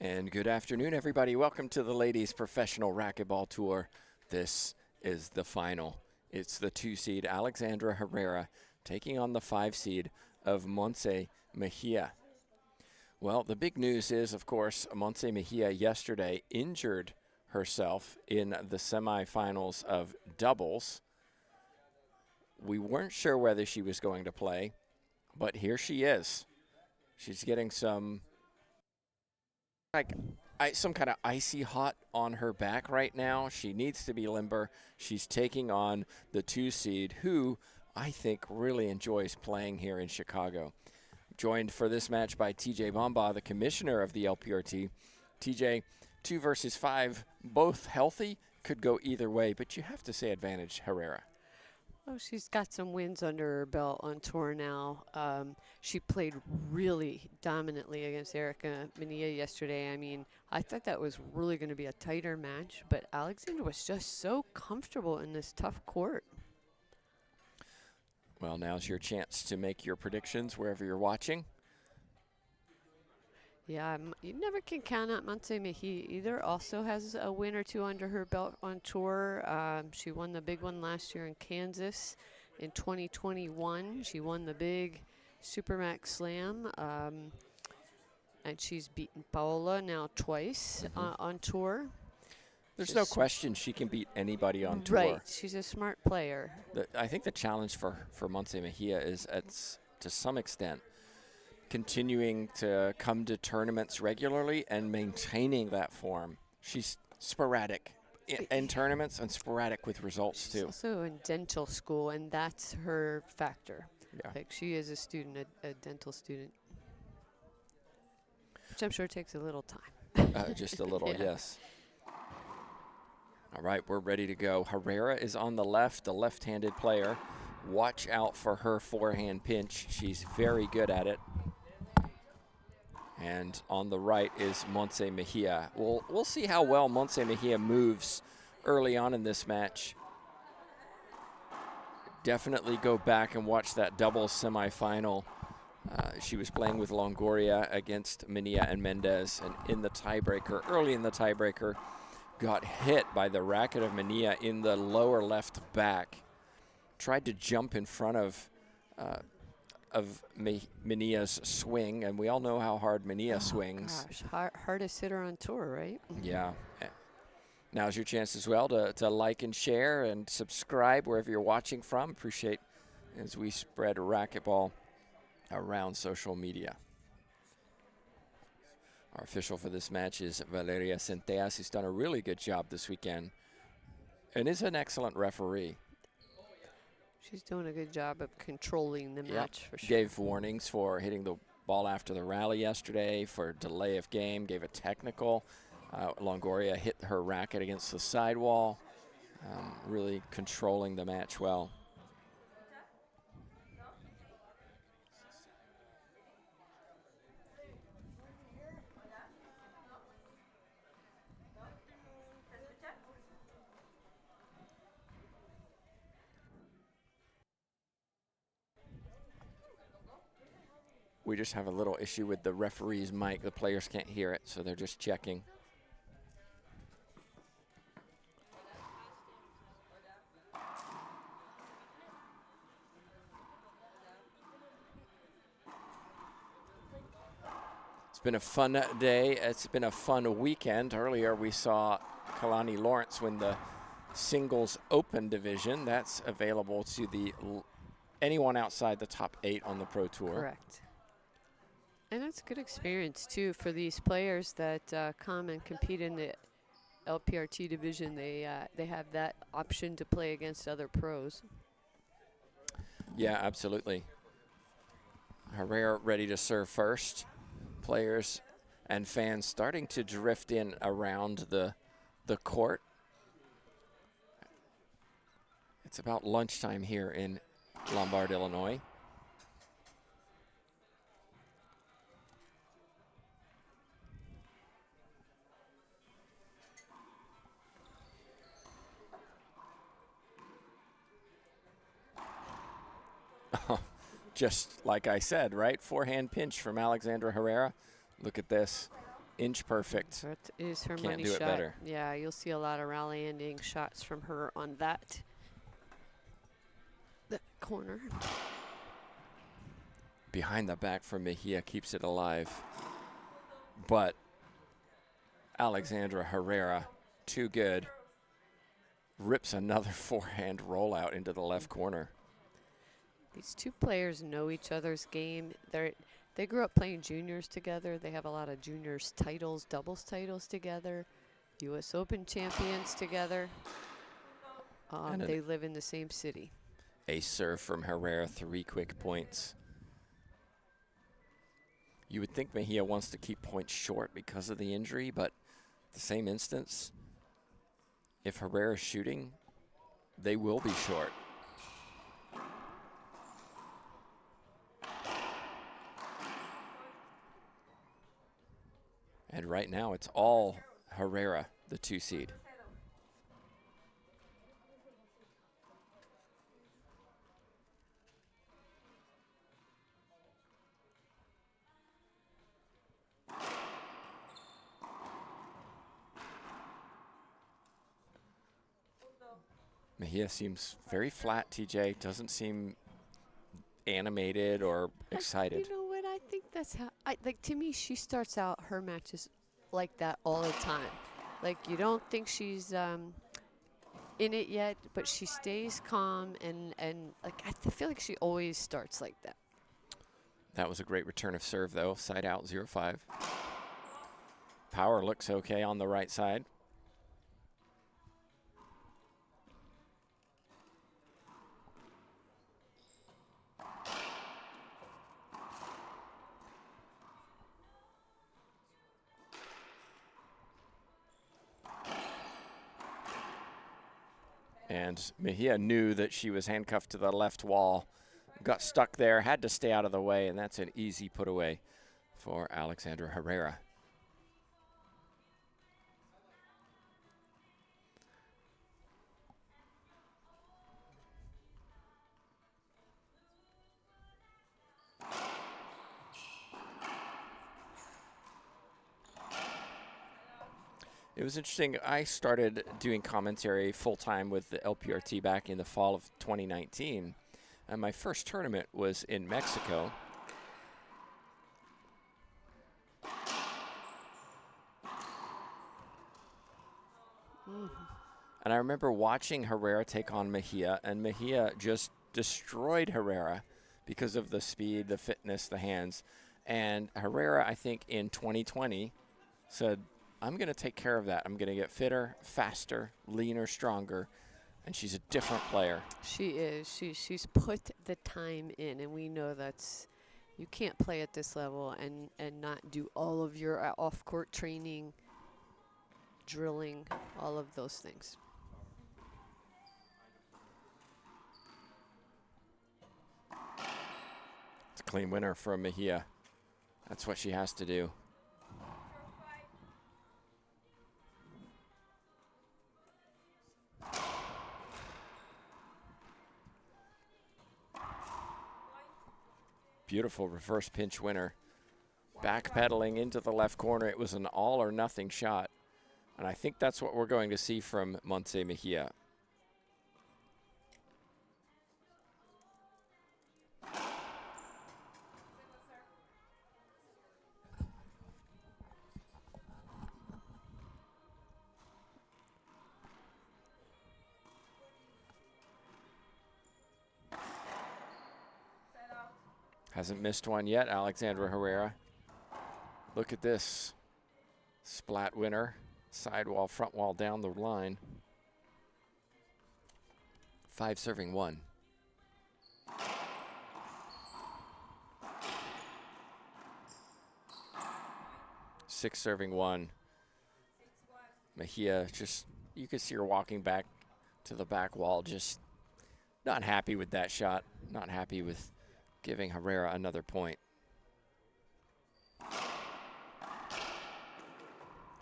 And good afternoon, everybody. Welcome to the Ladies Professional Racquetball Tour. This is the final. It's the 2-seed Alexandra Herrera taking on the 5-seed of Montse Mejia. Well, the big news is, of course, Montse Mejia yesterday injured herself in the semifinals of doubles. We weren't sure whether she was going to play, but here she is. She's getting some kind of icy hot on her back right now. She needs to be limber. She's taking on the 2-seed, who I think really enjoys playing here in Chicago. Joined for this match by TJ Bamba, the commissioner of the LPRT. TJ, 2 versus 5, both healthy, could go either way, but you have to say advantage Herrera. Oh, she's got some wins under her belt on tour now. She played really dominantly against Erica Mejia yesterday. I mean, I thought that was really going to be a tighter match, but Alexandra was just so comfortable in this tough court. Well, now's your chance to make your predictions wherever you're watching. Yeah, you never can count out Montse Mejia either. Also has a win or two under her belt on tour. She won the big one last year in Kansas. In 2021, she won the big Supermax Slam. And she's beaten Paola now twice on tour. There's no question she can beat anybody on tour. Right, she's a smart player. I think the challenge for Montse Mejia is, to some extent, continuing to come to tournaments regularly and maintaining that form. She's sporadic in tournaments and sporadic with results too. She's also in dental school, and that's her factor. Yeah. Like, she is a student, a dental student, which I'm sure takes a little time. Just a little, Yeah. yes. All right, we're ready to go. Herrera is on the left, the left-handed player. Watch out for her forehand pinch. She's very good at it. And on the right is Montse Mejia. We'll see how well Montse Mejia moves early on in this match. Definitely go back and watch that doubles semifinal. She was playing with Longoria against Mejia and Mendez, and in the tiebreaker, early in the tiebreaker, got hit by the racket of Mejia in the lower left back. Tried to jump in front of Mejia's swing, and we all know how hard Mejia swings. Gosh, hardest hitter on tour, right? Yeah. Now's your chance as well to like and share and subscribe wherever you're watching from. Appreciate as we spread racquetball around social media. Our official for this match is Valeria Centellas, who's done a really good job this weekend and is an excellent referee. She's doing a good job of controlling the match, for sure. Gave warnings for hitting the ball after the rally yesterday, for delay of game, gave a technical. Longoria hit her racket against the sidewall, really controlling the match well. We just have a little issue with the referee's mic. The players can't hear it, so they're just checking. It's been a fun day. It's been a fun weekend. Earlier we saw Kalani Lawrence win the singles open division. That's available to anyone outside the top 8 on the Pro Tour. Correct. And it's a good experience, too, for these players that come and compete in the LPRT division. They have that option to play against other pros. Yeah, absolutely. Herrera ready to serve first. Players and fans starting to drift in around the court. It's about lunchtime here in Lombard, Illinois. Just like I said, right? Forehand pinch from Alexandra Herrera. Look at this. inch perfect. That is her Can't money do it shot. better. Yeah, you'll see a lot of rally ending shots from her on that corner. Behind the back from Mejia keeps it alive. But Alexandra Herrera, too good. Rips another forehand rollout into the left corner. These two players know each other's game. They grew up playing juniors together. They have a lot of juniors titles, doubles titles together, U.S. Open champions together. They live in the same city. Ace serve from Herrera, 3 quick points. You would think Mejia wants to keep points short because of the injury, but the same instance, if Herrera's shooting, they will be short. And right now, it's all Herrera, the 2 seed. Mejia seems very flat, TJ. Doesn't seem animated or excited. You know what? I think that's how, to me, she starts out her matches like that all the time. Like, you don't think she's in it yet, but she stays calm, and like, I feel like she always starts like that. That was a great return of serve, though. Side out, 0-5. Power looks okay on the right side. And Mejia knew that she was handcuffed to the left wall, got stuck there, had to stay out of the way, and that's an easy put away for Alexandra Herrera. It was interesting. I started doing commentary full-time with the LPRT back in the fall of 2019. And my first tournament was in Mexico. And I remember watching Herrera take on Mejia, and Mejia just destroyed Herrera because of the speed, the fitness, the hands. And Herrera, I think in 2020, said, I'm going to take care of that. I'm going to get fitter, faster, leaner, stronger. And she's a different player. She is. She's put the time in, and we know that's, you can't play at this level and not do all of your off-court training, drilling, all of those things. It's a clean winner from Mejia. That's what she has to do. Beautiful reverse pinch winner. Backpedaling into the left corner. It was an all or nothing shot. And I think that's what we're going to see from Montse Mejia. Hasn't missed one yet, Alexandra Herrera. Look at this. Splat winner. Sidewall, front wall down the line. 5 serving 1. Six serving 1. Mejia just, you could see her walking back to the back wall, just not happy with that shot. Not happy with giving Herrera another point.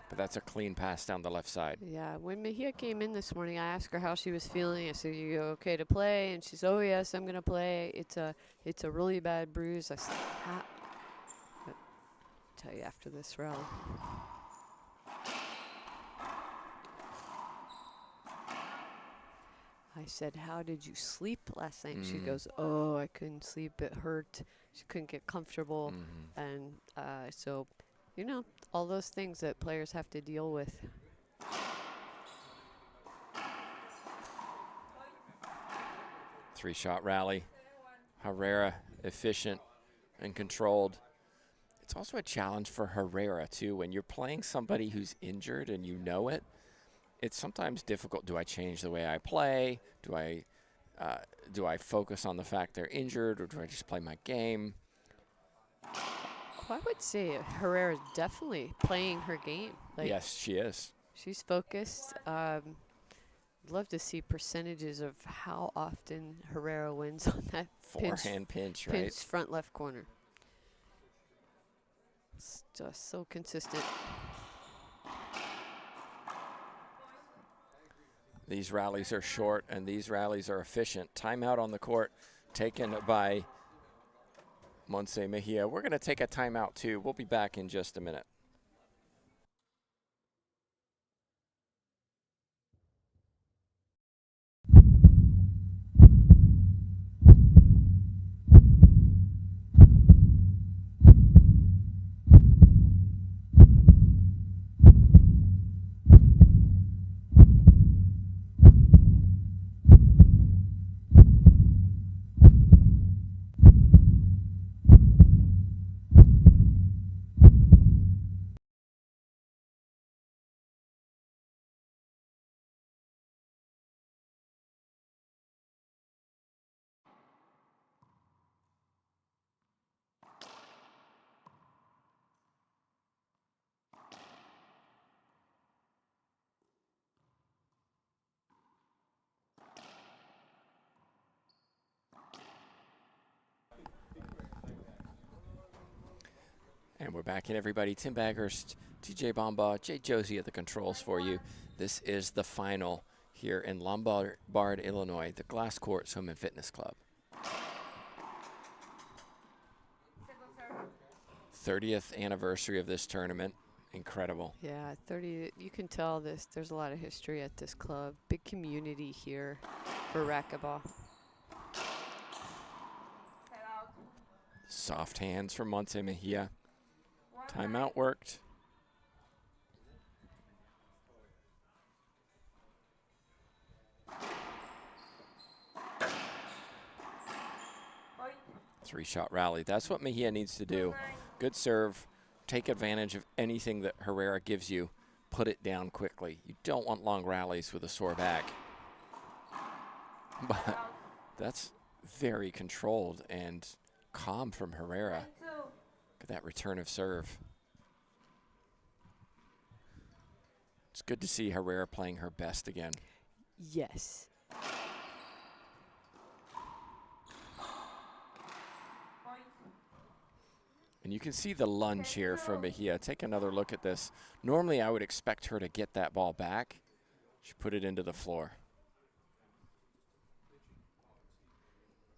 But that's a clean pass down the left side. Yeah, when Mejia came in this morning, I asked her how she was feeling. I said, "You okay to play?" And she said, "Oh yes, I'm gonna play. It's a really bad bruise." I said, "But I'll tell you after this rally." I said, how did you sleep last night? She goes, oh, I couldn't sleep. It hurt. She couldn't get comfortable. And so, you know, all those things that players have to deal with. Three-shot rally. Herrera efficient and controlled. It's also a challenge for Herrera, too. When you're playing somebody who's injured and you know it, it's sometimes difficult. Do I change the way I play? Do I focus on the fact they're injured, or do I just play my game? Well, I would say Herrera's definitely playing her game. Like, yes, she is. she's focused. Love to see percentages of how often Herrera wins on that Forehand pinch, right? pinch front left corner. It's just so consistent. These rallies are short and these rallies are efficient. Timeout on the court taken by Montse Mejia. We're going to take a timeout too. We'll be back in just a minute. And we're back in, everybody. Tim Baghurst, TJ Bomba, Jay Josie at the controls for you. This is the final here in Lombard, Illinois, the Glass Court Swim and Fitness Club. 30th anniversary of this tournament. Incredible. Yeah, 30. You can tell there's a lot of history at this club. Big community here for racquetball. Soft hands from Montse Mejia. Timeout worked. Three-shot rally. That's what Mejia needs to do. Good serve. Take advantage of anything that Herrera gives you. Put it down quickly. You don't want long rallies with a sore back. But that's very controlled and calm from Herrera. Look at that return of serve. It's good to see Herrera playing her best again. Yes. And you can see the lunge here from Mejia. Take another look at this. Normally, I would expect her to get that ball back. She put it into the floor.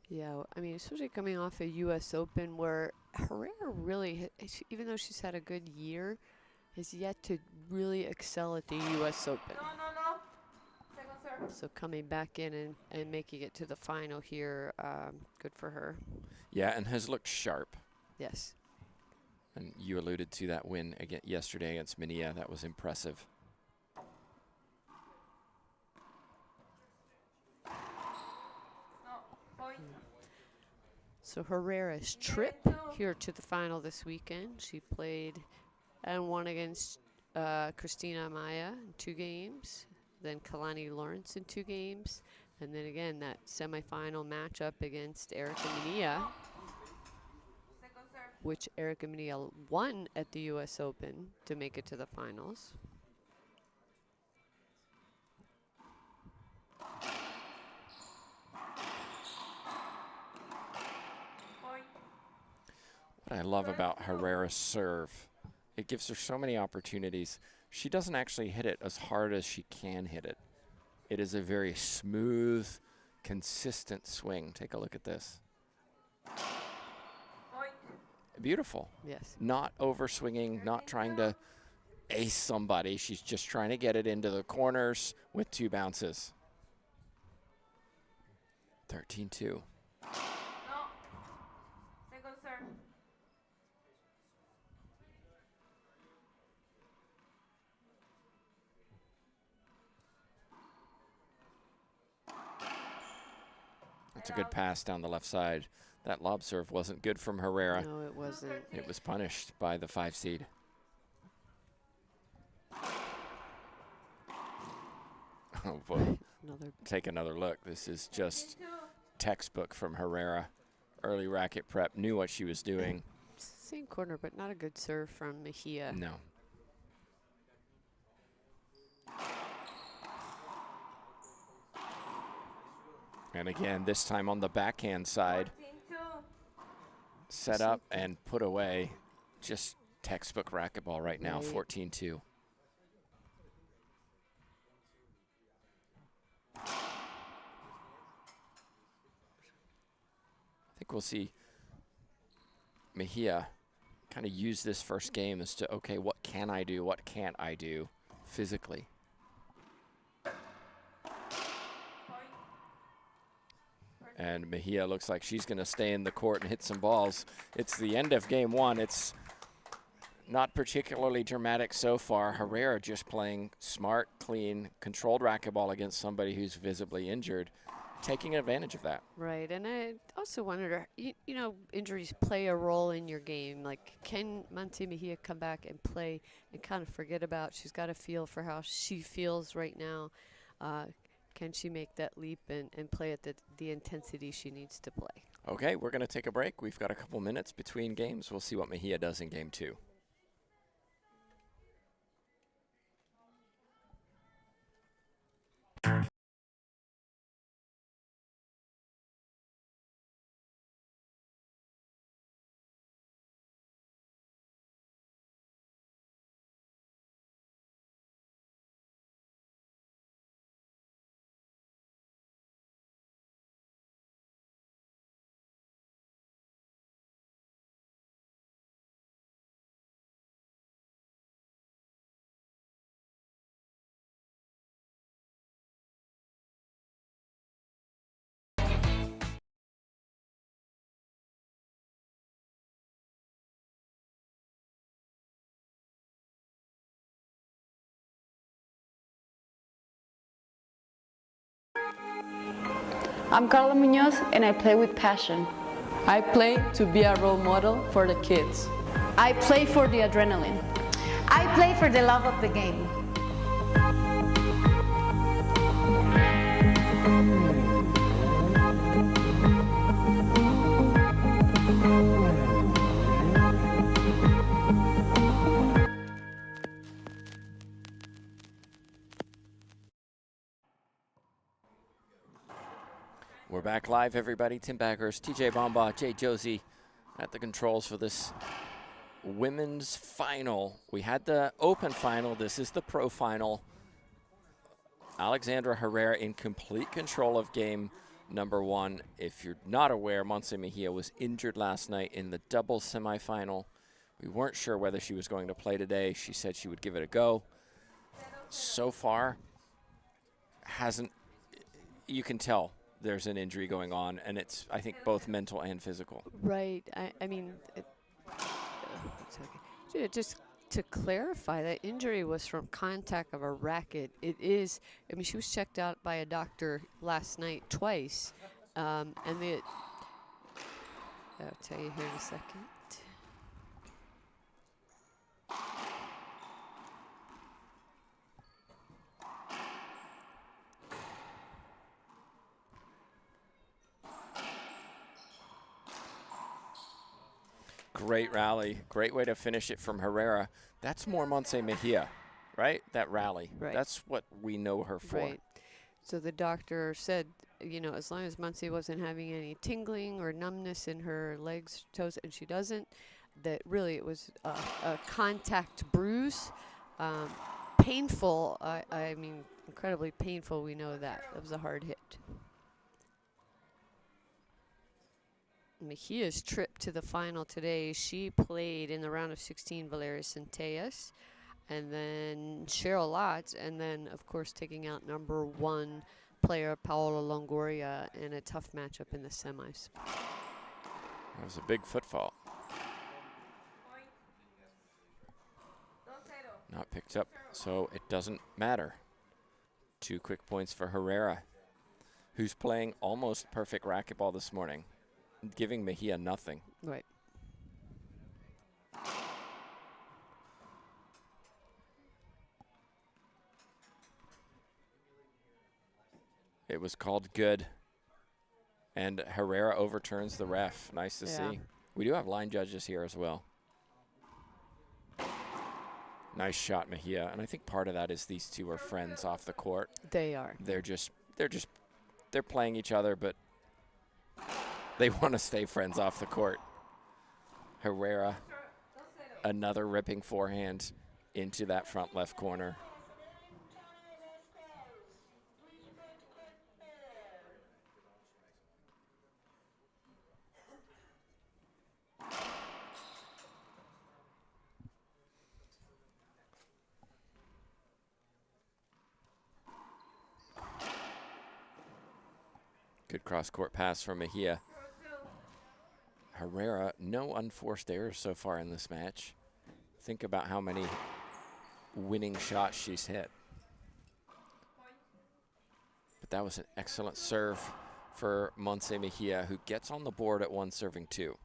Yeah, I mean, especially coming off a U.S. Open where Herrera really, even though she's had a good year, has yet to really excel at the U.S. Open. So coming back in and making it to the final here, good for her. Yeah, and has looked sharp. Yes. And you alluded to that win yesterday against Mejia. That was impressive. So Herrera's trip here to the final this weekend. She played and won against Christina Amaya in 2 games, then Kalani Lawrence in 2 games, and then again that semifinal matchup against Erica Mejia, which Erica Mejia won at the U.S. Open to make it to the finals. What I love about Herrera's serve, it gives her so many opportunities. She doesn't actually hit it as hard as she can hit it. It is a very smooth, consistent swing. Take a look at this. Beautiful. Yes. Not over swinging, not trying to ace somebody. She's just trying to get it into the corners with 2 bounces. 13-2. That's a good pass down the left side. That lob serve wasn't good from Herrera. No, it wasn't. It was punished by the 5 seed. Oh boy. Take another look. This is just textbook from Herrera. Early racket prep, knew what she was doing. Same corner, but not a good serve from Mejia. No. And again, this time on the backhand side. Set up and put away. Just textbook racquetball right now, 14-2. I think we'll see Mejia kind of use this first game as to, okay, what can I do? What can't I do physically? And Mejia looks like she's going to stay in the court and hit some balls. It's the end of game 1. It's not particularly dramatic so far. Herrera just playing smart, clean, controlled racquetball against somebody who's visibly injured, taking advantage of that. Right, and I also wondered, you know, injuries play a role in your game. Like, can Montse Mejia come back and play and kind of forget about, she's got a feel for how she feels right now. Can she make that leap and play at the intensity she needs to play? Okay, we're going to take a break. We've got a couple minutes between games. We'll see what Mejia does in game 2. I'm Carla Munoz and I play with passion. I play to be a role model for the kids. I play for the adrenaline. I play for the love of the game. We're back live, everybody. Tim Baggers, TJ Bomba, Jay Josie at the controls for this women's final. We had the open final. This is the pro final. Alexandra Herrera in complete control of game number 1. If you're not aware, Montse Mejia was injured last night in the doubles semifinal. We weren't sure whether she was going to play today. She said she would give it a go. So far, hasn't, you can tell there's an injury going on, and it's, I think, both mental and physical. Right. I mean, just to clarify, that injury was from contact of a racket. It is, I mean, she was checked out by a doctor last night twice, and I'll tell you here in a second. Great rally, great way to finish it from Herrera. That's more Montse Mejia, right? That rally. Right. That's what we know her for. Right. So the doctor said, you know, as long as Montse wasn't having any tingling or numbness in her legs, toes, and she doesn't, that really it was a contact bruise. Painful, I mean, incredibly painful, we know that. It was a hard hit. Mejia's trip to the final today, she played in the round of 16 Valeria Centellas, and then Cheryl Lotz, and then, of course, taking out number 1 player, Paola Longoria, in a tough matchup in the semis. That was a big footfall. Not picked up, so it doesn't matter. 2 quick points for Herrera, who's playing almost perfect racquetball this morning, giving Mejia nothing. Right. It was called good, and Herrera overturns the ref. Nice to Yeah. see. We do have line judges here as well. Nice shot, Mejia, and I think part of that is these two are friends off the court. They are. They're playing each other, but they want to stay friends off the court. Herrera, another ripping forehand into that front left corner. Good cross-court pass from Mejia. Herrera, no unforced errors so far in this match. Think about how many winning shots she's hit. But that was an excellent serve for Montse Mejia, who gets on the board at 1-2.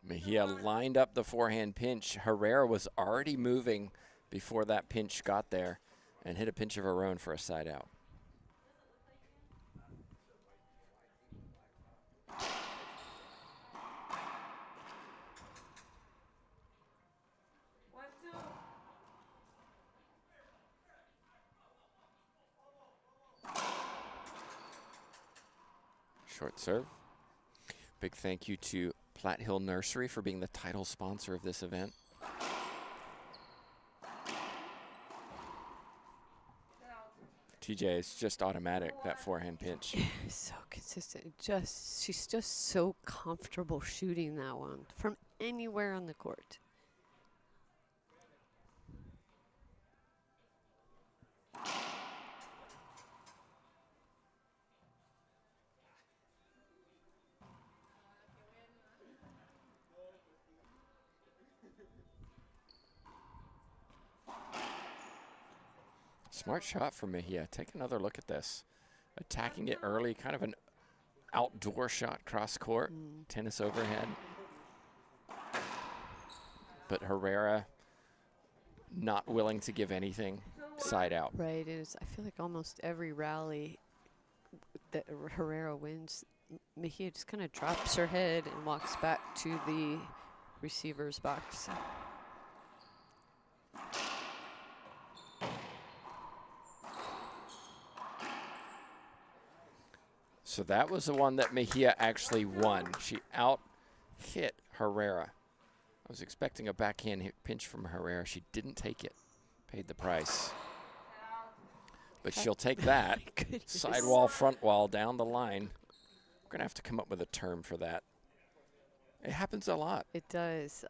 Mejia lined up the forehand pinch. Herrera was already moving before that pinch got there and hit a pinch of her own for a side out. Short serve. Big thank you to Platt Nursery for being the title sponsor of this event. TJ, it's just automatic, that forehand pinch. So consistent. She's just so comfortable shooting that one from anywhere on the court. Smart shot from Mejia. Take another look at this. Attacking it early, kind of an outdoor shot cross court, tennis overhead. But Herrera not willing to give anything, side out. Right. I feel like almost every rally that Herrera wins, Mejia just kind of drops her head and walks back to the receiver's box. So that was the one that Mejia actually won. She out-hit Herrera. I was expecting a backhand hit pinch from Herrera. She didn't take it. Paid the price. But she'll take that. Sidewall, front wall, down the line. We're going to have to come up with a term for that. It happens a lot. It does.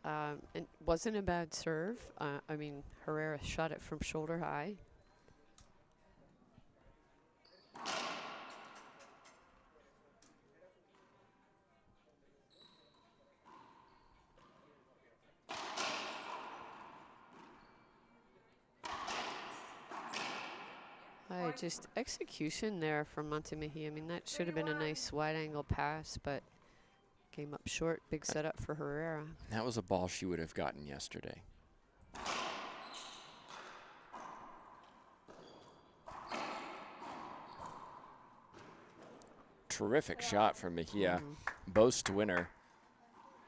It wasn't a bad serve. I mean, Herrera shot it from shoulder high. Just execution there from Montse Mejia. I mean, that should have been a nice wide angle pass, but came up short. Big setup for Herrera. That was a ball she would have gotten yesterday. Terrific shot from Mejia. Boast winner.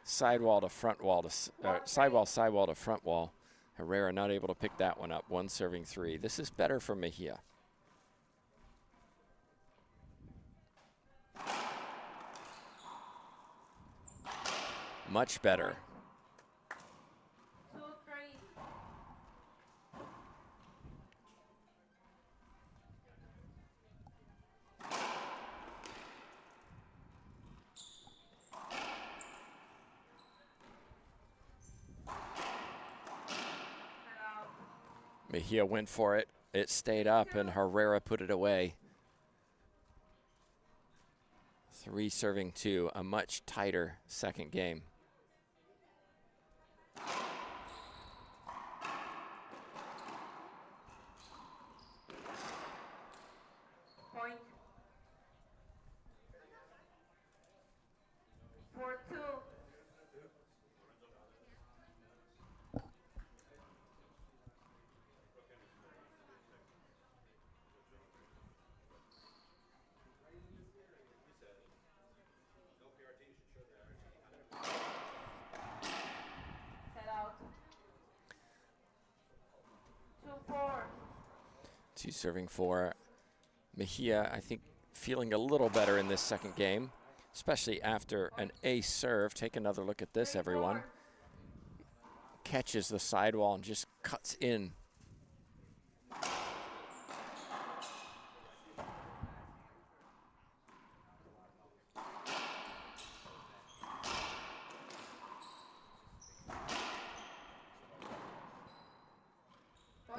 Sidewall to front wall to sidewall to front wall. Herrera not able to pick that one up. 1-3. This is better for Mejia. Much better. Mejia went for it. It stayed up, and Herrera put it away. 3 serving 2, a much tighter second game. Point. 4-2. Set out. 2-4. 2 serving 4. Mejia, I think, feeling a little better in this second game, especially after an ace serve. Take another look at this, everyone. Catches the sidewall and just cuts in.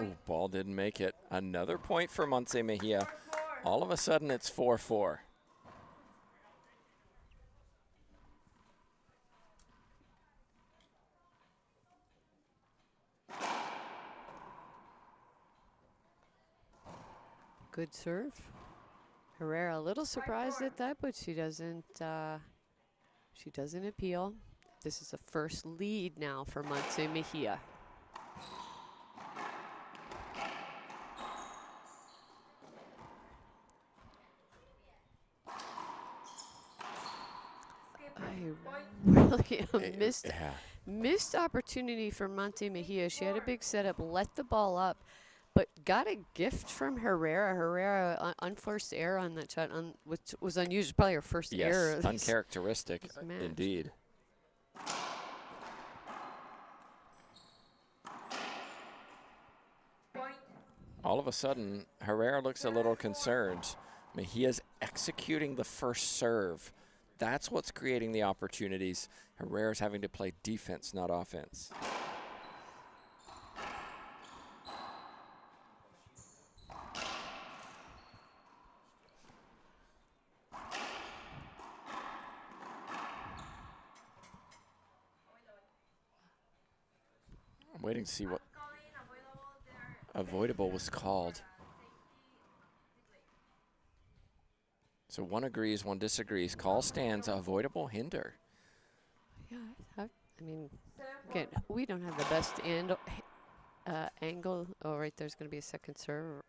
Ooh, ball didn't make it. Another point for Montse Mejia. All of a sudden, it's 4-4. Good serve. Herrera a little surprised at that, but she doesn't appeal. This is the first lead now for Montse Mejia. Really missed opportunity for Montse Mejia. She had a big setup, let the ball up, but got a gift from Herrera. Herrera unforced error on that shot, which was unusual. Probably her first error. Yes, uncharacteristic, indeed. All of a sudden, Herrera looks a little concerned. Mejia's executing the first serve. That's what's creating the opportunities. Herrera's having to play defense, not offense. I'm waiting to see what avoidable was called. So one agrees, one disagrees. Call stands, avoidable hinder. Yeah, I mean, again, we don't have the best angle. Oh, right there's going to be a second serve.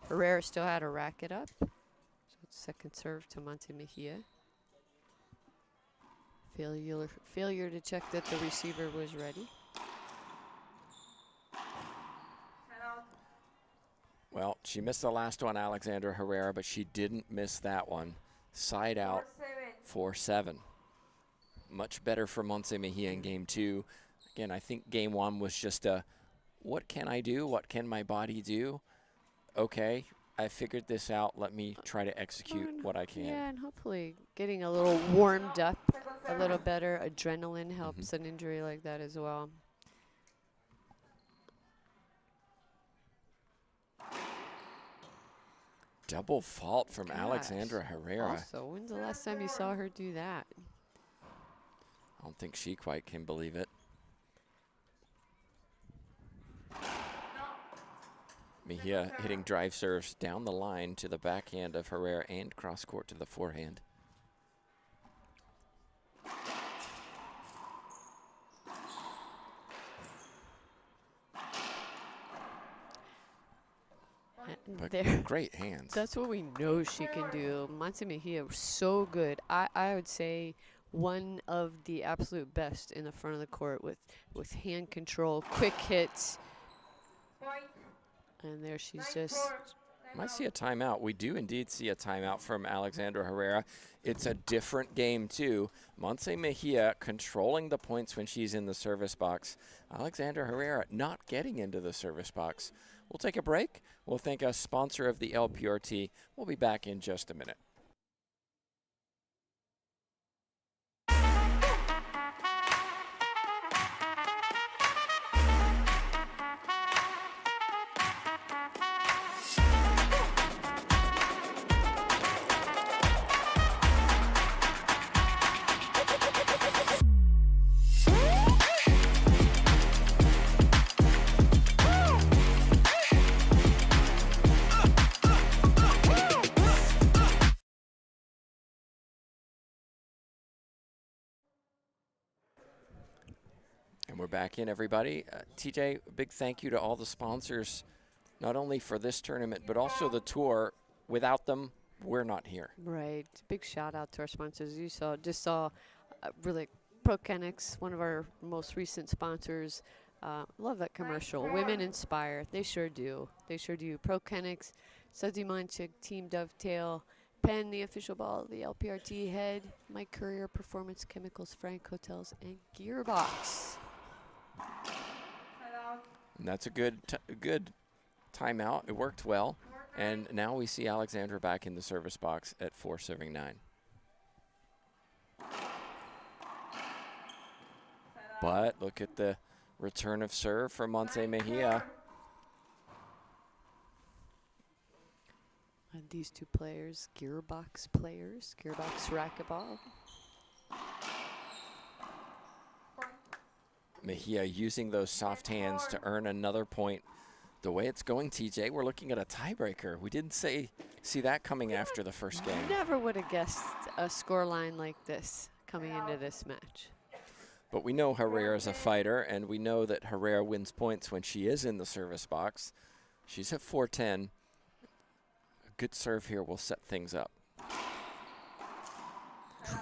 Herrera still had to rack it up. So it's second serve to Montse Mejia. Failure to check that the receiver was ready. Well, she missed the last one, Alexandra Herrera, but she didn't miss that one. Side out, 4-7. Much better for Montse Mejia in game 2. Again, I think game 1 was just a, what can I do? What can my body do? Okay, I figured this out. Let me try to execute what I can. Yeah, and hopefully getting a little warmed up a little better. Adrenaline helps an injury like that as well. Double fault from Alexandra Herrera. Also, when's the last time you saw her do that? I don't think she quite can believe it. Mejia hitting drive serves down the line to the backhand of Herrera and cross court to the forehand. But great hands. That's what we know she can do. Montse Mejia was so good. I would say one of the absolute best in the front of the court with hand control, quick hits. And there she's just. Might see a timeout. We do indeed see a timeout from Alexandra Herrera. It's a different game, too. Montse Mejia controlling the points when she's in the service box. Alexandra Herrera not getting into the service box. We'll take a break. We'll thank a sponsor of the LPRT. We'll be back in just a minute. And we're back in, everybody. TJ, a big thank you to all the sponsors, not only for this tournament, but also the tour. Without them, we're not here. Right. Big shout out to our sponsors. You saw really ProKenix, one of our most recent sponsors. Love that commercial. Women inspire. They sure do. They sure do. ProKenix, Sudsy Monchik, Team Dovetail, Penn, the official ball of the LPRT head, Mike Courier, Performance Chemicals, Frank Hotels, and Gearbox. And that's a good timeout. It worked well. And now we see Alexandra back in the service box at 4-serving 9. But look at the return of serve from Montse Mejia. And these two players, Gearbox racquetball. Mejia using those soft hands to earn another point. The way it's going, TJ, we're looking at a tiebreaker. We didn't see that coming after the first game. Never would have guessed a scoreline like this coming into this match. But we know Herrera's a fighter, and we know that Herrera wins points when she is in the service box. She's at 4-10. A good serve here will set things up.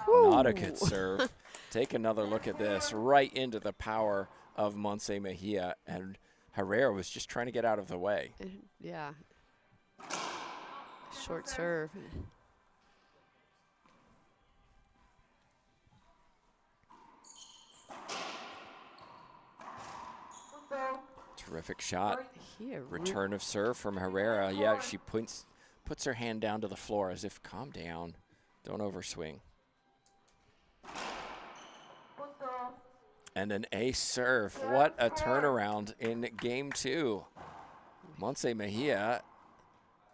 Woo. Not a good serve. Take another look at this. Right into the power of Montse Mejia, and Herrera was just trying to get out of the way. Yeah. Short serve. Terrific shot. Here, Return of serve from Herrera. Yeah, she puts her hand down to the floor as if, calm down, don't overswing. And an ace serve. What a turnaround in game 2. Montse Mejia.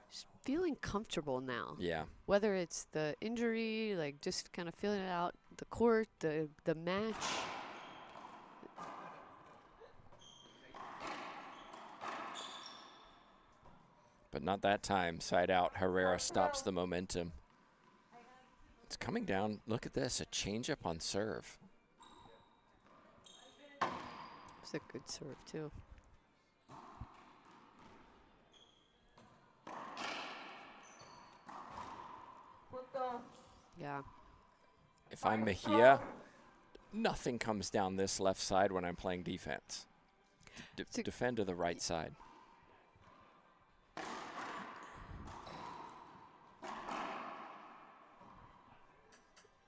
She's feeling comfortable now. Yeah. Whether it's the injury, like just kind of feeling it out, the court, the match. But not that time. Side out. Herrera stops the momentum. It's coming down. Look at this. A changeup on serve. It's a good serve, too. Yeah. If I'm Mejia, nothing comes down this left side when I'm playing defense. Defend to the right side.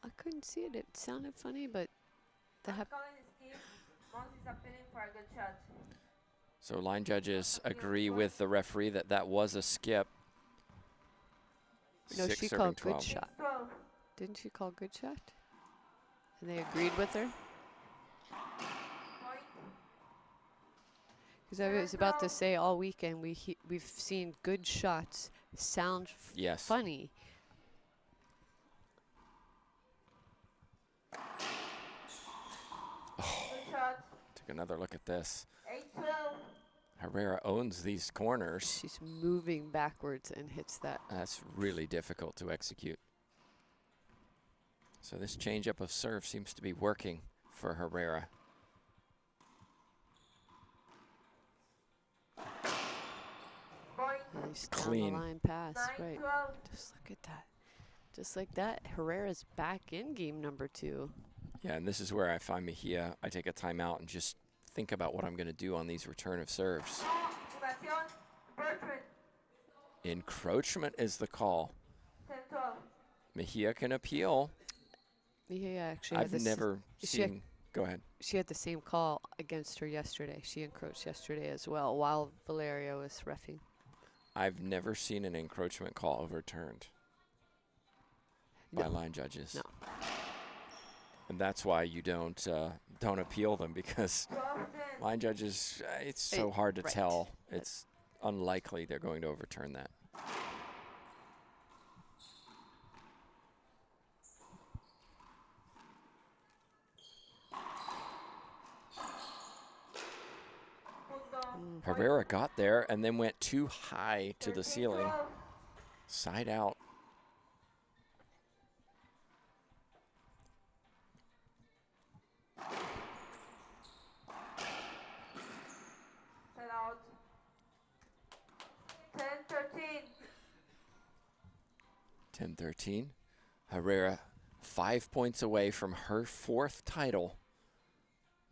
I couldn't see it. It sounded funny, but the So line judges agree with the referee that that was a skip. no, 6 she serving called 12. good shot. Didn't she call good shot? And they agreed with her? Because I was about to say all weekend we've seen good shots sound Yes. funny. Took another look at this. Herrera owns these corners. She's moving backwards and hits that. That's really difficult to execute. So this changeup of serve seems to be working for Herrera. Nice Clean. down the line pass, right? Just look at that. Just like that, Herrera's back in game number 2. Yeah, and this is where I find Mejia. I take a timeout and just think about what I'm going to do on these return of serves. Encroachment is the call. Mejia can appeal. Yeah, actually, I've never she had- seen. Go ahead. She had the same call against her yesterday. She encroached yesterday as well while Valeria was reffing. I've never seen an encroachment call overturned by line judges. No. And that's why you don't appeal them, because line judges, it's so hard to right. tell. It's unlikely they're going to overturn that. Herrera got there and then went too high to the ceiling. Side out. 10-13. Herrera 5 points away from her 4th title.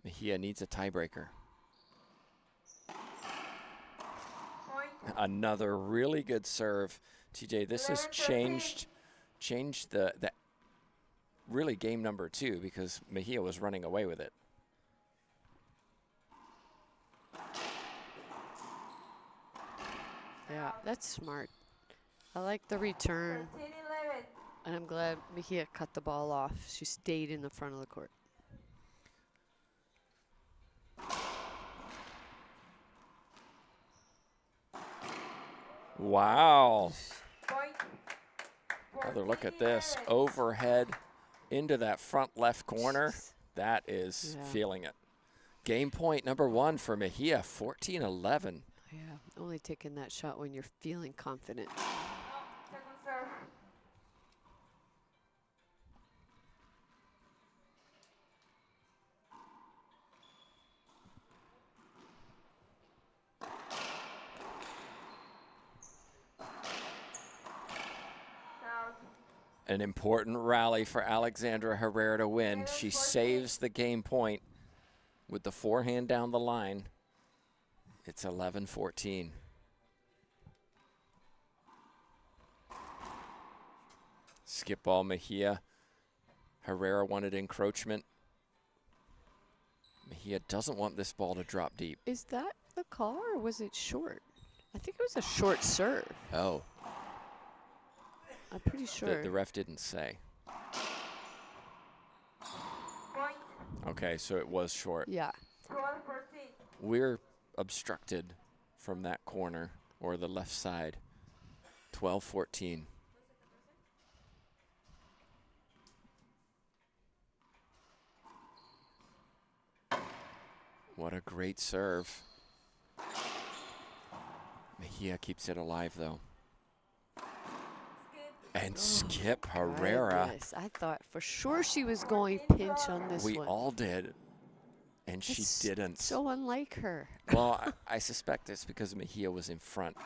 Mejia needs a tiebreaker. Another really good serve. TJ, this has changed the really game number 2 because Mejia was running away with it. Yeah, that's smart. I like the return. 13-11. And I'm glad Mejia cut the ball off. She stayed in the front of the court. Wow. Point. Another look at this. Overhead into that front left corner. Jeez. That is Yeah. feeling it. Game point number 1 for Mejia, 14-11. Yeah, only taking that shot when you're feeling confident. No, second serve. Out. An important rally for Alexandra Herrera to win. She saves the game point with the forehand down the line. It's 11-14. Skip ball Mejia. Herrera wanted encroachment. Mejia doesn't want this ball to drop deep. Is that the call or was it short? I think it was a short serve. Oh, I'm pretty sure. the ref didn't say. Point. Okay, so it was short. Yeah. 12-14. We're obstructed from that corner or the left side. 12-14. What a great serve. Mejia keeps it alive though. And skip Herrera. Goodness, I thought for sure she was going pinch on this We one. all did. And she That's didn't. So unlike her. Well, I suspect it's because Mejia was in front.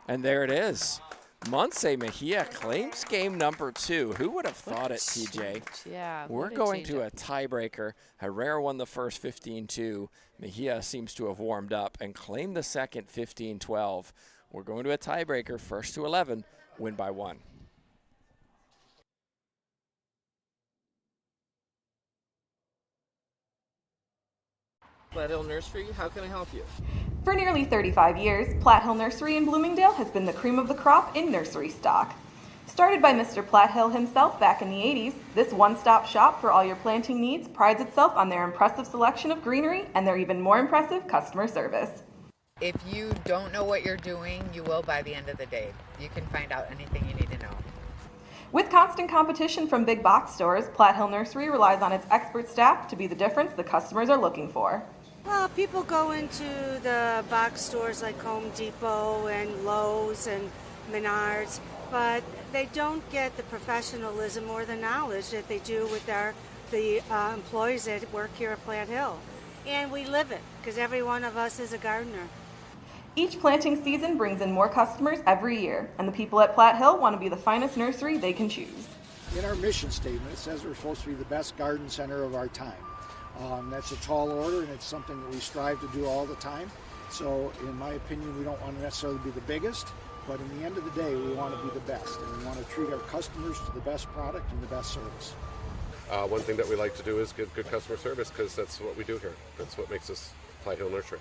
And there it is. Montse Mejia claims game number 2. Who would have thought it, TJ? Yeah. We're what a going to change-up. a tiebreaker. Herrera won the first 15-2. Mejia seems to have warmed up and claimed the second 15-12. We're going to a tiebreaker, first to 11, win by 1. Platt Hill Nursery, how can I help you? For nearly 35 years, Platt Hill Nursery in Bloomingdale has been the cream of the crop in nursery stock. Started by Mr. Platt Hill himself back in the 80s, this one-stop shop for all your planting needs prides itself on their impressive selection of greenery and their even more impressive customer service. If you don't know what you're doing, you will by the end of the day. You can find out anything you need to know. With constant competition from big box stores, Platt Hill Nursery relies on its expert staff to be the difference the customers are looking for. Well, people go into the box stores like Home Depot and Lowe's and Menards, but they don't get the professionalism or the knowledge that they do with the employees that work here at Platt Hill. And we live it, because every one of us is a gardener. Each planting season brings in more customers every year, and the people at Platt Hill want to be the finest nursery they can choose. In our mission statement, it says we're supposed to be the best garden center of our time. That's a tall order, and it's something that we strive to do all the time. So, in my opinion, we don't want to necessarily be the biggest, but in the end of the day, we want to be the best, and we want to treat our customers to the best product and the best service. One thing that we like to do is give good customer service, because that's what we do here. That's what makes us Platt Hill Nursery.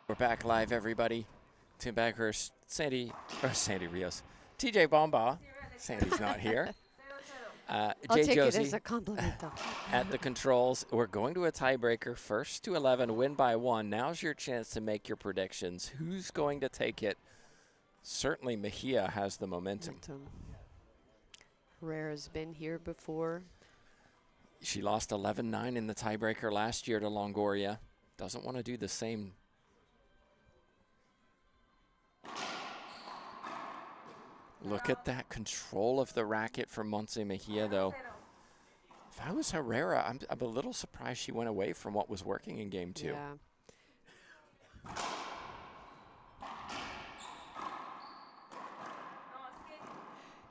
We're back live, everybody. Tim Baghurst, Sandy Rios, TJ Bomba. Sandy's not here. I'll Jay take Josie it as a compliment, though. at the controls. We're going to a tiebreaker. First to 11, win by 1. Now's your chance to make your predictions. Who's going to take it? Certainly Mejia has the momentum. Herrera's been here before. She lost 11-9 in the tiebreaker last year to Longoria. Doesn't want to do the same. Look at that control of the racket from Montse Mejia, though. If I was Herrera, I'm a little surprised she went away from what was working in game 2. Yeah.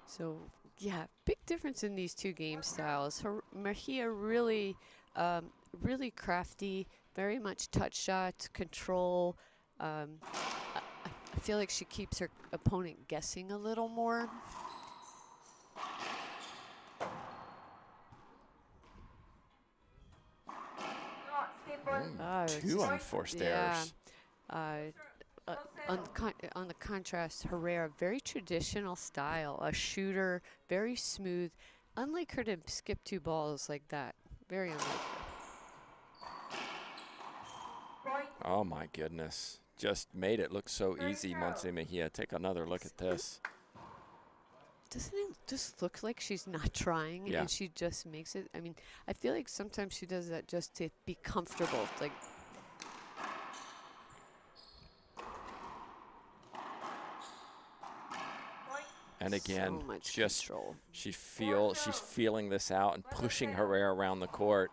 So, yeah, big difference in these two game styles. Mejia really, really crafty, very much touch shots, control. I feel like she keeps her opponent guessing a little more. Two unforced errors. On the contrast, Herrera, very traditional style, a shooter, very smooth. Unlike her to skip 2 balls like that. Very unlike her. Oh my goodness. Just made it look so easy, Montse Mejia. Take another look at this. Doesn't it just look like she's not trying and she just makes it? I mean, I feel like sometimes she does that just to be comfortable. Like, and again, so much just control. she's feeling this out and pushing Herrera around the court,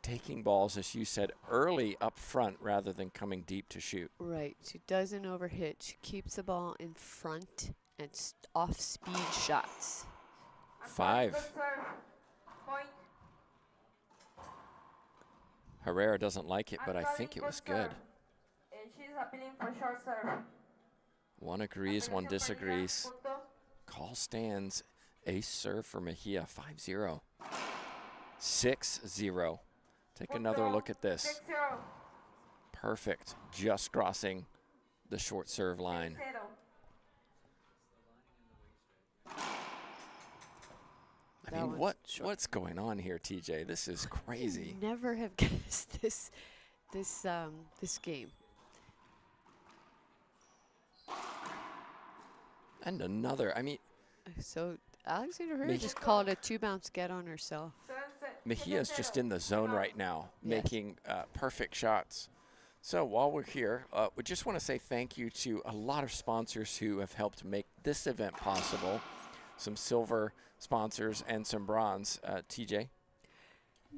taking balls, as you said, early up front rather than coming deep to shoot. Right. She doesn't overhit. She keeps the ball in front and off-speed shots. 5. Herrera doesn't like it, but I think it was good. And she's appealing for short serve. One agrees, one disagrees. Call stands. Ace serve for Mejia, 5-0. 6-0. Take another look at this. Perfect. Just crossing the short serve line. I mean, what's going on here, TJ? This is crazy. I never have guessed this game. And another. I mean, so Alexandra Herrera just called a 2-bounce get on herself. Mejia's just in the zone right now, making perfect shots. So while we're here, we just want to say thank you to a lot of sponsors who have helped make this event possible. Some silver sponsors and some bronze. TJ?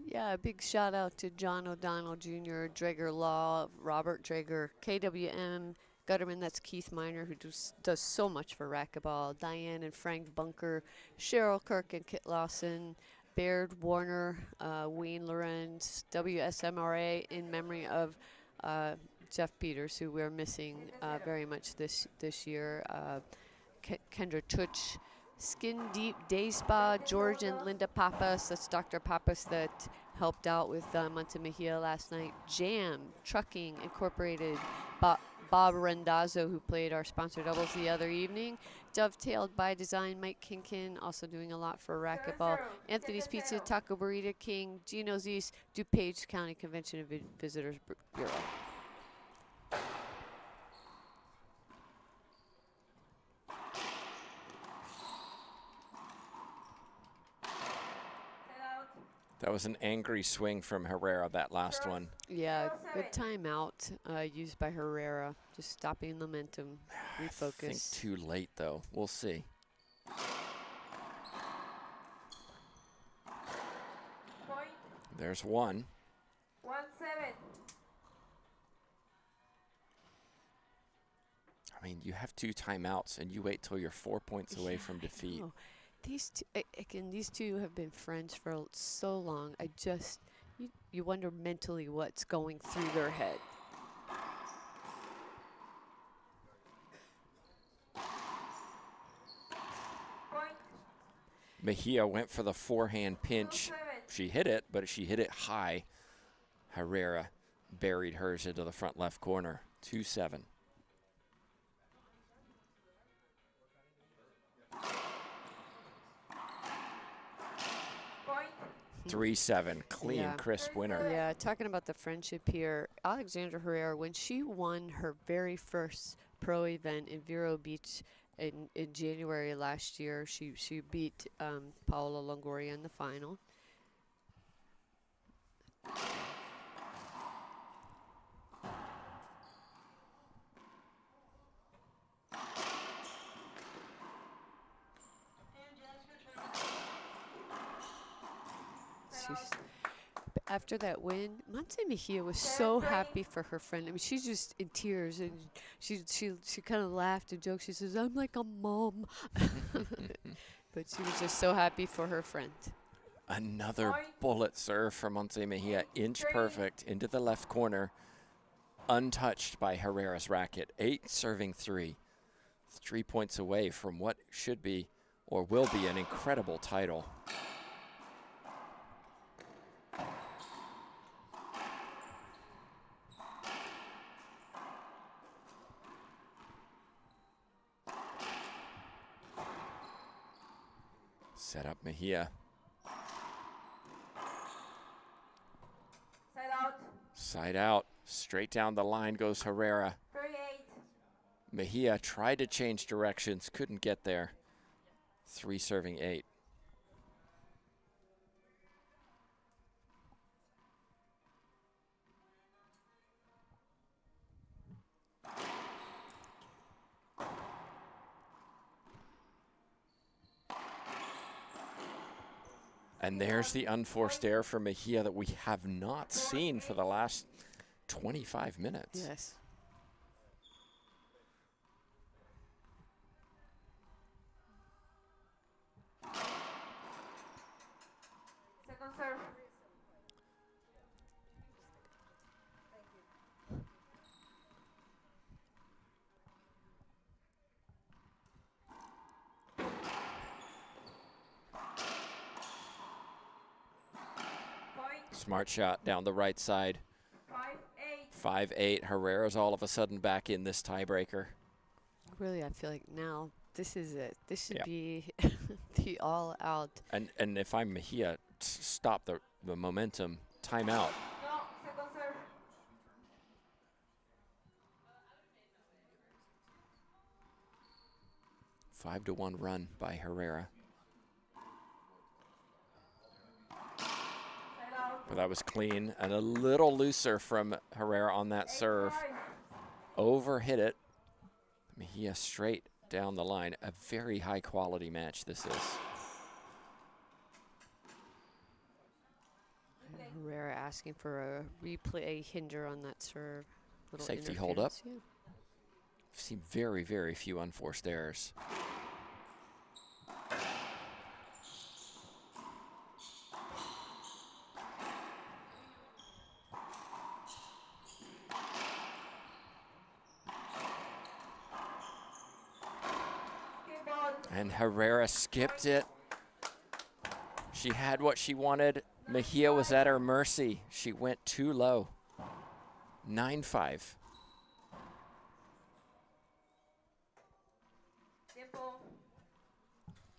Yeah, a big shout out to John O'Donnell Jr., Drager Law, Robert Drager, KWM, Gutterman, that's Keith Miner, who does so much for racquetball, Diane and Frank Bunker, Cheryl Kirk and Kit Lawson, Baird Warner, Wayne Lorenz, WSMRA, in memory of Jeff Peters, who we're missing very much this year, Kendra Tuch, Skin Deep Day Spa, George and Linda Pappas, that's Dr. Pappas that helped out with Montse Mejia last night, Jam, Trucking Incorporated, Bob Rendazzo, who played our sponsor doubles the other evening. Dovetailed by Design, Mike Kinkin, also doing a lot for racquetball. Anthony's Pizza, Taco Burrito King, Gino's East, DuPage County Convention and Visitors Bureau. That was an angry swing from Herrera, that last one. Yeah, good timeout used by Herrera, just stopping momentum, refocus. I think too late, though. We'll see. There's one. 1-7. I mean, you have 2 timeouts, and you wait till you're 4 points away from defeat. These two, again, these two have been friends for so long. You wonder mentally what's going through their head. Mejia went for the forehand pinch. She hit it, but she hit it high. Herrera buried hers into the front left corner. 2-7. 3-7, clean, crisp winner. Yeah, talking about the friendship here, Alexandra Herrera, when she won her very first pro event in Vero Beach in January last year, she beat Paola Longoria in the final. After that win, Montse Mejia was so happy for her friend. I mean, she's just in tears, and she kind of laughed and joked. She says, "I'm like a mom," but she was just so happy for her friend. Another bullet serve from Montse Mejia, inch perfect into the left corner, untouched by Herrera's racket. 8 serving 3, 3 points away from what should be or will be an incredible title. Set up Mejia. Side out. Side out. Straight down the line goes Herrera. 3-8. Mejia tried to change directions, couldn't get there. 3 serving 8. And there's the unforced error for Mejia that we have not seen for the last 25 minutes. Yes. Second serve. Smart shot down the right side. 5-8. 5-8. Herrera's all of a sudden back in this tiebreaker. Really, I feel like now this is it. This should be the all out. And if I'm Mejia, stop the momentum. Timeout. No, second serve. Five to 1 run by Herrera. But that was clean and a little looser from Herrera on that serve. Overhit it. Mejia straight down the line. A very high quality match this is. Herrera asking for a replay hinder on that serve. Little Safety hold up. yeah. I've seen very, very few unforced errors. And Herrera skipped it. She had what she wanted. Mejia was at her mercy. She went too low. 9-5.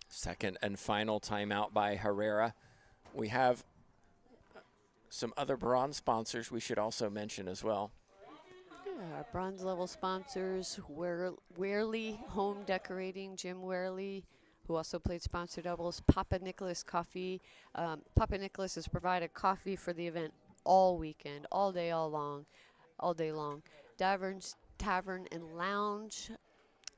Second and final timeout by Herrera. We have some other bronze sponsors we should also mention as well. Yeah, our bronze level sponsors, Wearley Home Decorating, Jim Wearley, who also played sponsor doubles, Papa Nicholas Coffee. Papa Nicholas has provided coffee for the event all weekend, all day long. Davern's Tavern and Lounge,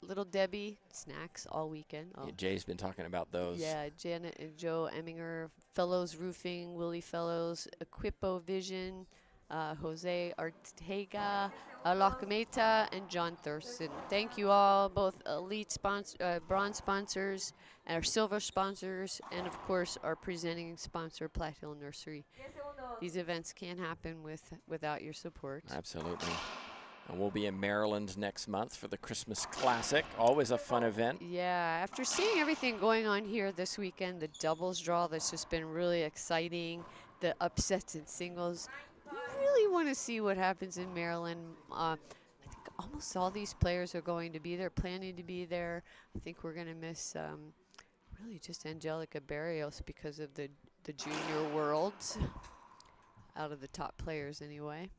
Little Debbie, snacks all weekend. Yeah, Jay's been talking about those. Yeah, Janet and Joe Eminger, Fellows Roofing, Willie Fellows, Equipo Vision, Jose Ortega, Locameta, and John Thurston. Thank you all, both elite bronze sponsors, our silver sponsors, and of course our presenting sponsor, Platt Hill Nursery. These events can't happen without your support. Absolutely. And we'll be in Maryland next month for the Christmas Classic. Always a fun event. Yeah, after seeing everything going on here this weekend, the doubles draw that's just been really exciting, the upsets in singles, really want to see what happens in Maryland. I think almost all these players are going to be there, planning to be there. I think we're going to miss really just Angelica Barrios because of the the junior worlds, out of the top players anyway.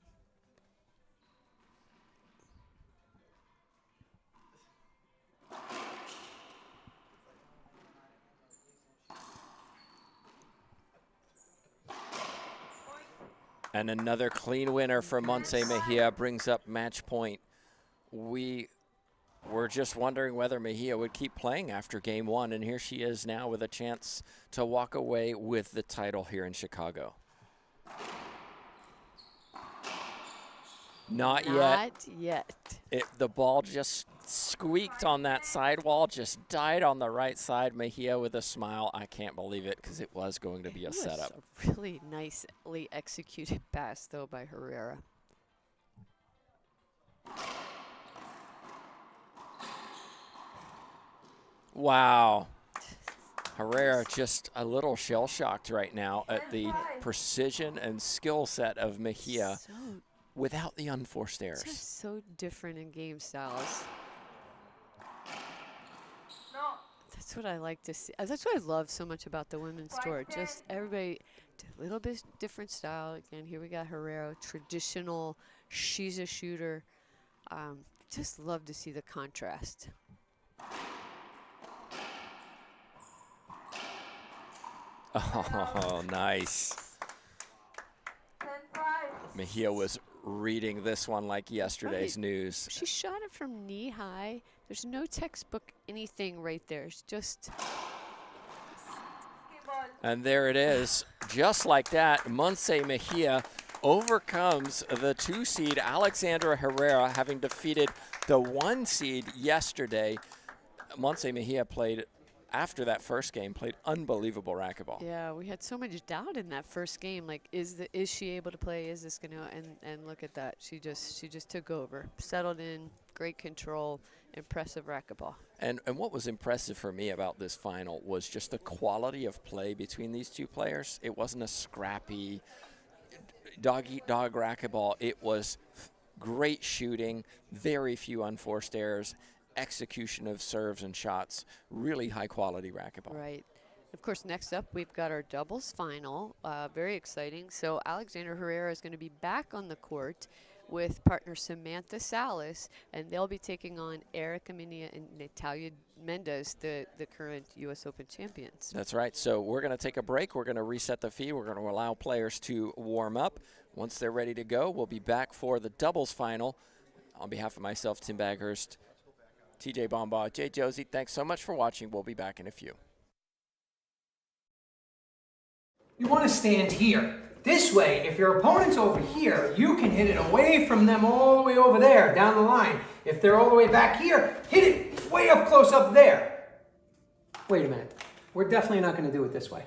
And another clean winner for Montse Mejia brings up match point. We were just wondering whether Mejia would keep playing after game one, and here she is now with a chance to walk away with the title here in Chicago. Not yet. The ball just squeaked on that sidewall, just died on the right side. Mejia with a smile. I can't believe it because it was going to be a setup. A really nicely executed pass, though, by Herrera. Wow. Herrera just a little shell-shocked right now at the precision and skill set of Mejia. Without the unforced errors. It's just so different in game styles. That's what I like to see. That's what I love so much about the women's tour. Just everybody, a little bit different style. Again, here we got Herrera, traditional. She's a shooter. Just love to see the contrast. Oh, nice. Mejia was reading this one like yesterday's news. She shot it from knee high. There's no textbook anything right there. It's just. And there it is. Just like that, Montse Mejia overcomes the 2 seed Alexandra Herrera, having defeated the 1 seed yesterday. Montse Mejia played, after that first game, played unbelievable racquetball. Yeah, we had so much doubt in that first game. Like, is she able to play? Is this gonna? And look at that. She just took over, settled in, great control, impressive racquetball. And what was impressive for me about this final was just the quality of play between these two players. It wasn't a scrappy dog-eat-dog racquetball. It was great shooting, very few unforced errors, execution of serves and shots, really high-quality racquetball. Right. Of course, next up, we've got our doubles final. Very exciting. So Alexandra Herrera is going to be back on the court with partner Samantha Salas, and they'll be taking on Erica Minia and Natalia Mendez, the current U.S. Open champions. That's right. So we're going to take a break. We're going to reset the feed. We're going to allow players to warm up. Once they're ready to go, we'll be back for the doubles final. On behalf of myself, Tim Baghurst, TJ Bombaugh, Jay Josie, thanks so much for watching. We'll be back in a few. You want to stand here. This way, if your opponent's over here, you can hit it away from them all the way over there, down the line. If they're all the way back here, hit it way up close up there. Wait a minute. We're definitely not going to do it this way.